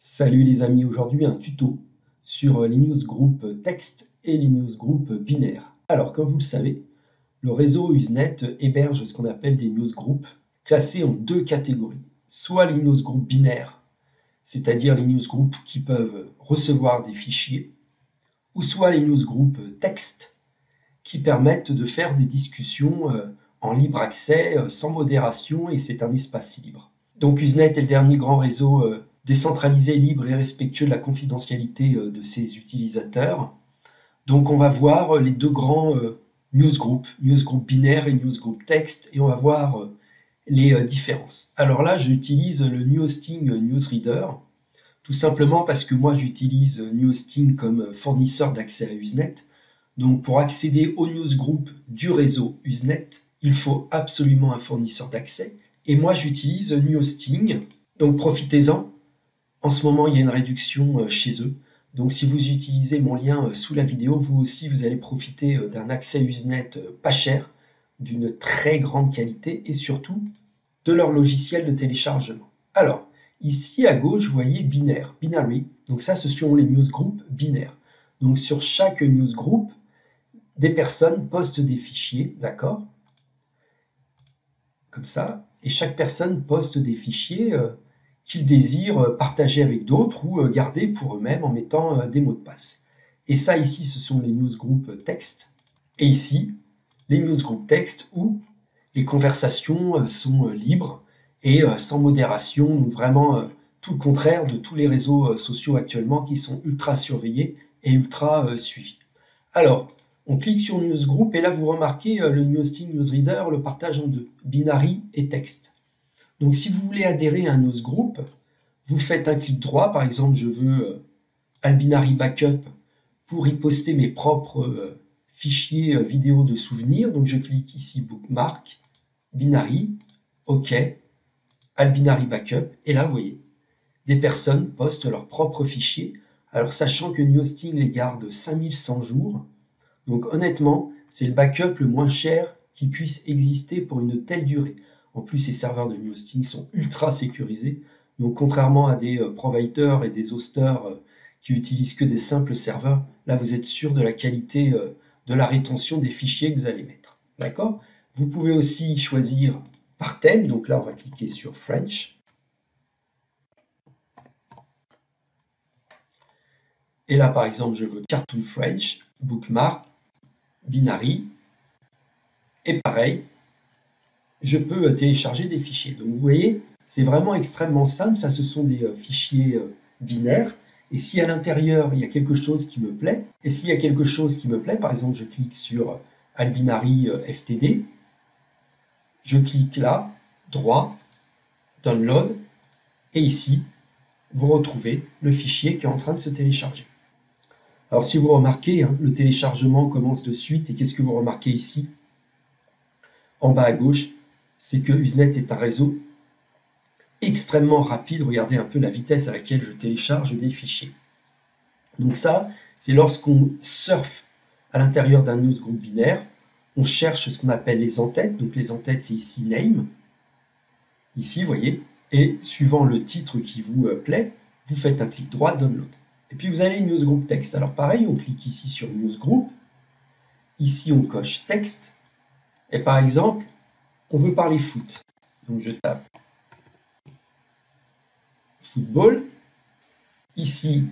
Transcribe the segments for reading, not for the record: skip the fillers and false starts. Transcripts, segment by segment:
Salut les amis, aujourd'hui un tuto sur les newsgroups texte et les newsgroups binaires. Alors comme vous le savez, le réseau Usenet héberge ce qu'on appelle des newsgroups classés en deux catégories. Soit les newsgroups binaires, c'est-à-dire les newsgroups qui peuvent recevoir des fichiers, ou soit les newsgroups texte qui permettent de faire des discussions en libre accès, sans modération, et c'est un espace libre. Donc Usenet est le dernier grand réseau décentralisé, libre et respectueux de la confidentialité de ses utilisateurs. Donc on va voir les deux grands newsgroups binaire et newsgroup texte, et on va voir les différences. Alors là, j'utilise le NewHosting Newsreader, tout simplement parce que moi j'utilise NewHosting comme fournisseur d'accès à Usenet. Donc pour accéder au newsgroup du réseau Usenet, il faut absolument un fournisseur d'accès. Et moi j'utilise NewHosting, donc profitez-en. En ce moment, il y a une réduction chez eux. Donc si vous utilisez mon lien sous la vidéo, vous aussi vous allez profiter d'un accès Usenet pas cher, d'une très grande qualité et surtout de leur logiciel de téléchargement. Alors, ici à gauche, vous voyez binaire, binary. Donc ça, ce sont les newsgroups binaires. Donc sur chaque newsgroup, des personnes postent des fichiers, d'accord? Comme ça. Et chaque personne poste des fichiers qu'ils désirent partager avec d'autres ou garder pour eux-mêmes en mettant des mots de passe. Et ça, ici, ce sont les newsgroups texte. Et ici, les newsgroups texte où les conversations sont libres et sans modération, donc vraiment tout le contraire de tous les réseaux sociaux actuellement qui sont ultra surveillés et ultra suivis. Alors, on clique sur Newsgroup et là vous remarquez le NewHosting Newsreader le partage en deux, binary et texte. Donc si vous voulez adhérer à un newsgroup, vous faites un clic droit, par exemple je veux Albinary Backup pour y poster mes propres fichiers vidéo de souvenirs, donc je clique ici Bookmark, Binary, OK, Albinary Backup, et là vous voyez, des personnes postent leurs propres fichiers, alors sachant que NewHosting les garde 5100 jours, donc honnêtement, c'est le backup le moins cher qui puisse exister pour une telle durée. En plus, ces serveurs de NewHosting sont ultra sécurisés. Donc contrairement à des providers et des hosters qui utilisent que des simples serveurs, là vous êtes sûr de la qualité de la rétention des fichiers que vous allez mettre. D'accord? Vous pouvez aussi choisir par thème. Donc là, on va cliquer sur French. Et là, par exemple, je veux Cartoon French, Bookmark, Binary. Et pareil, je peux télécharger des fichiers. Donc vous voyez, c'est vraiment extrêmement simple. Ça, ce sont des fichiers binaires. Et si à l'intérieur, il y a quelque chose qui me plaît, par exemple, je clique sur Albinary FTD, je clique là, droit, Download, et ici, vous retrouvez le fichier qui est en train de se télécharger. Alors si vous remarquez, le téléchargement commence de suite, et qu'est-ce que vous remarquez ici? En bas à gauche, c'est que Usenet est un réseau extrêmement rapide. Regardez un peu la vitesse à laquelle je télécharge des fichiers. Donc ça, c'est lorsqu'on surfe à l'intérieur d'un newsgroup binaire, on cherche ce qu'on appelle les entêtes. Donc les entêtes, c'est ici Name. Ici, vous voyez, et suivant le titre qui vous plaît, vous faites un clic droit, Download. Et puis vous allez newsgroup texte. Alors pareil, on clique ici sur newsgroup. Ici, on coche texte. Et par exemple, on veut parler foot. Donc je tape football. Ici,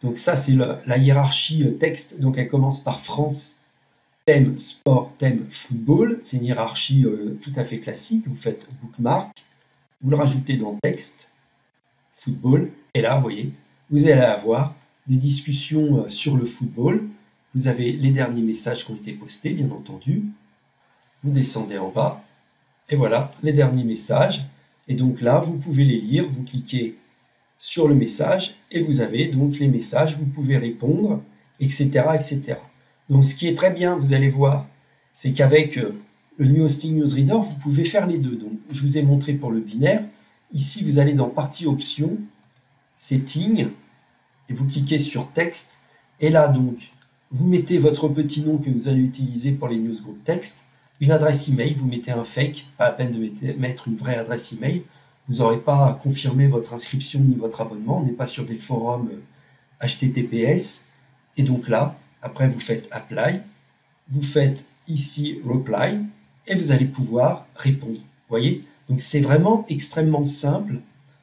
donc ça c'est la hiérarchie texte. Donc elle commence par France, thème sport, thème football. C'est une hiérarchie tout à fait classique. Vous faites bookmark, vous le rajoutez dans texte, football. Et là, vous voyez, vous allez avoir des discussions sur le football. Vous avez les derniers messages qui ont été postés, bien entendu. Vous descendez en bas, et voilà les derniers messages. Et donc là, vous pouvez les lire, vous cliquez sur le message, et vous avez donc les messages, vous pouvez répondre, etc. etc. Donc ce qui est très bien, vous allez voir, c'est qu'avec le NewHosting Newsreader, vous pouvez faire les deux. Donc je vous ai montré pour le binaire. Ici, vous allez dans Partie Options, Settings, et vous cliquez sur Texte, et là donc, vous mettez votre petit nom que vous allez utiliser pour les newsgroup texte, une adresse email, vous mettez un fake, pas la peine de mettre une vraie adresse email. vous n'aurez pas à confirmer votre inscription ni votre abonnement. On n'est pas sur des forums HTTPS. Et donc là, après vous faites Apply, vous faites ici Reply et vous allez pouvoir répondre. Vous voyez? Donc c'est vraiment extrêmement simple.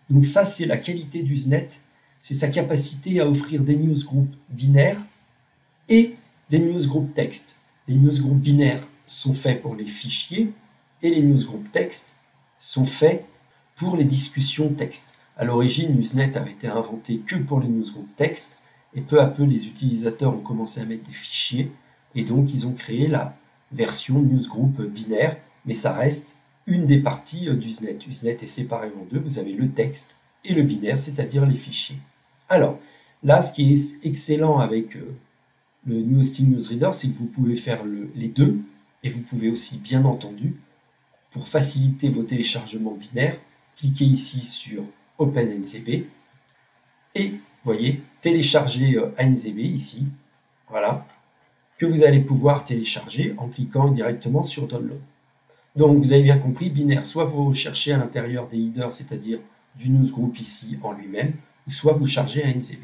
Donc ça, c'est la qualité d'Usenet. C'est sa capacité à offrir des newsgroups binaires et des newsgroups texte. Les newsgroups binaires sont faits pour les fichiers et les newsgroups texte sont faits pour les discussions texte. À l'origine, Usenet avait été inventé que pour les newsgroups texte et peu à peu, les utilisateurs ont commencé à mettre des fichiers et donc ils ont créé la version newsgroup binaire, mais ça reste une des parties d'Usenet. Usenet est séparé en deux, vous avez le texte et le binaire, c'est-à-dire les fichiers. Alors, là, ce qui est excellent avec le New Hosting Newsreader, c'est que vous pouvez faire les deux, et vous pouvez aussi, bien entendu, pour faciliter vos téléchargements binaires, cliquer ici sur OpenNZB, et, vous voyez, télécharger ANZB ici, voilà, que vous allez pouvoir télécharger en cliquant directement sur Download. Donc, vous avez bien compris, binaire, soit vous recherchez à l'intérieur des headers, c'est-à-dire du newsgroup ici en lui-même, ou soit vous chargez ANZB.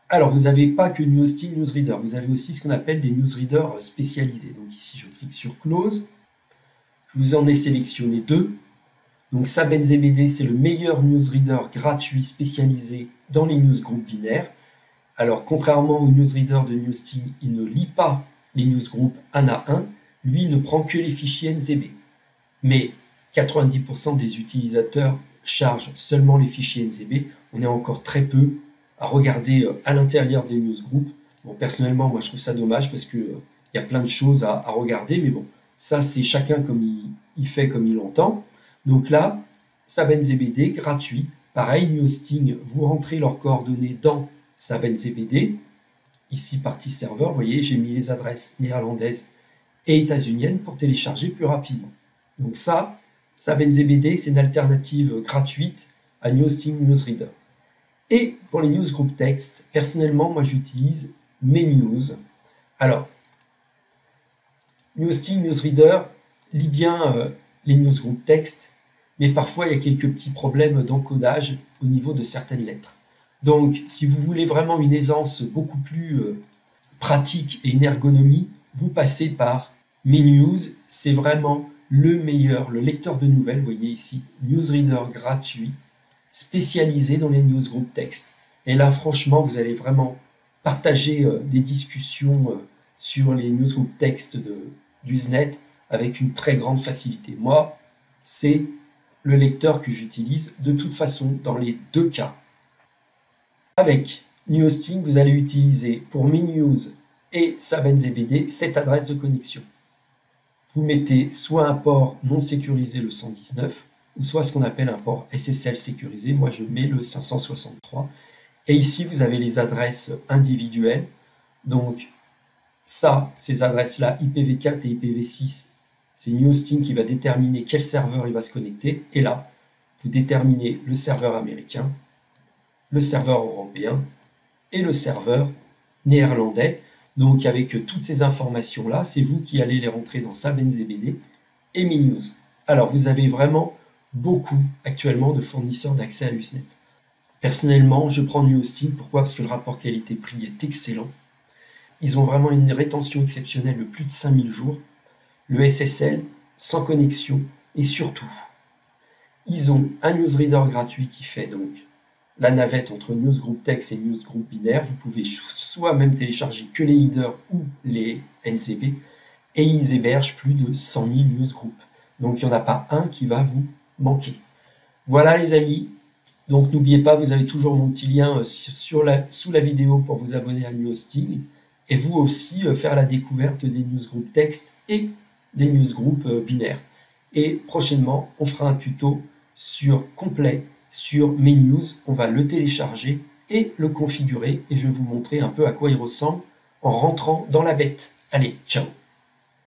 Alors, vous n'avez pas que New Hosting Newsreader, vous avez aussi ce qu'on appelle des newsreaders spécialisés. Donc ici, je clique sur Close. Je vous en ai sélectionné deux. Donc SAB-NZBD, c'est le meilleur newsreader gratuit spécialisé dans les newsgroups binaires. Alors, contrairement au newsreader de New Hosting, il ne lit pas les newsgroups un à un. Lui, il ne prend que les fichiers NZB. Mais 90% des utilisateurs chargent seulement les fichiers NZB. On est encore très peu à regarder à l'intérieur des newsgroups. Bon, personnellement, moi, je trouve ça dommage parce qu'il y a plein de choses à regarder. Mais bon, ça, c'est chacun comme il fait comme il l'entend. Donc là, SAB-NZBD, gratuit. Pareil, New Hosting, vous rentrez leurs coordonnées dans SAB-NZBD. Ici, partie serveur, vous voyez, j'ai mis les adresses néerlandaises et états-uniennes pour télécharger plus rapidement. Donc ça, SAB-NZBD, c'est une alternative gratuite à New Hosting Newsreader. Et pour les newsgroup texte, personnellement, moi j'utilise MeNews. Alors, New Hosting Newsreader lit bien les newsgroup texte, mais parfois il y a quelques petits problèmes d'encodage au niveau de certaines lettres. Donc, si vous voulez vraiment une aisance beaucoup plus pratique et une ergonomie, vous passez par MeNews. C'est vraiment le meilleur, le lecteur de nouvelles, vous voyez ici, newsreader gratuit, spécialisé dans les newsgroup texte. Et là, franchement, vous allez vraiment partager des discussions sur les newsgroup texte d'Usenet avec une très grande facilité. Moi, c'est le lecteur que j'utilise de toute façon dans les deux cas. Avec New Hosting, vous allez utiliser pour MeNews et SAB-NZBD cette adresse de connexion. Vous mettez soit un port non sécurisé, le 119, ou soit ce qu'on appelle un port SSL sécurisé. Moi, je mets le 563. Et ici, vous avez les adresses individuelles. Donc, ça, ces adresses-là, IPv4 et IPv6, c'est New Hosting qui va déterminer quel serveur il va se connecter. Et là, vous déterminez le serveur américain, le serveur européen et le serveur néerlandais. Donc, avec toutes ces informations-là, c'est vous qui allez les rentrer dans SAB-NZBD et MeNews. Alors, vous avez vraiment beaucoup actuellement de fournisseurs d'accès à Usenet. Personnellement, je prends New Hosting. Pourquoi? Parce que le rapport qualité-prix est excellent. Ils ont vraiment une rétention exceptionnelle de plus de 5000 jours. Le SSL, sans connexion, et surtout, ils ont un newsreader gratuit qui fait donc la navette entre newsgroup texte et newsgroup binaire. Vous pouvez soit même télécharger que les headers ou les NCB, et ils hébergent plus de 100 000 newsgroups. Donc il n'y en a pas un qui va vous manquer. Voilà les amis. Donc n'oubliez pas, vous avez toujours mon petit lien sous la vidéo pour vous abonner à New Hosting, et vous aussi faire la découverte des newsgroup texte et des newsgroups binaires. Et prochainement, on fera un tuto complet sur MeNews. On va le télécharger et le configurer, et je vais vous montrer un peu à quoi il ressemble en rentrant dans la bête. Allez, ciao!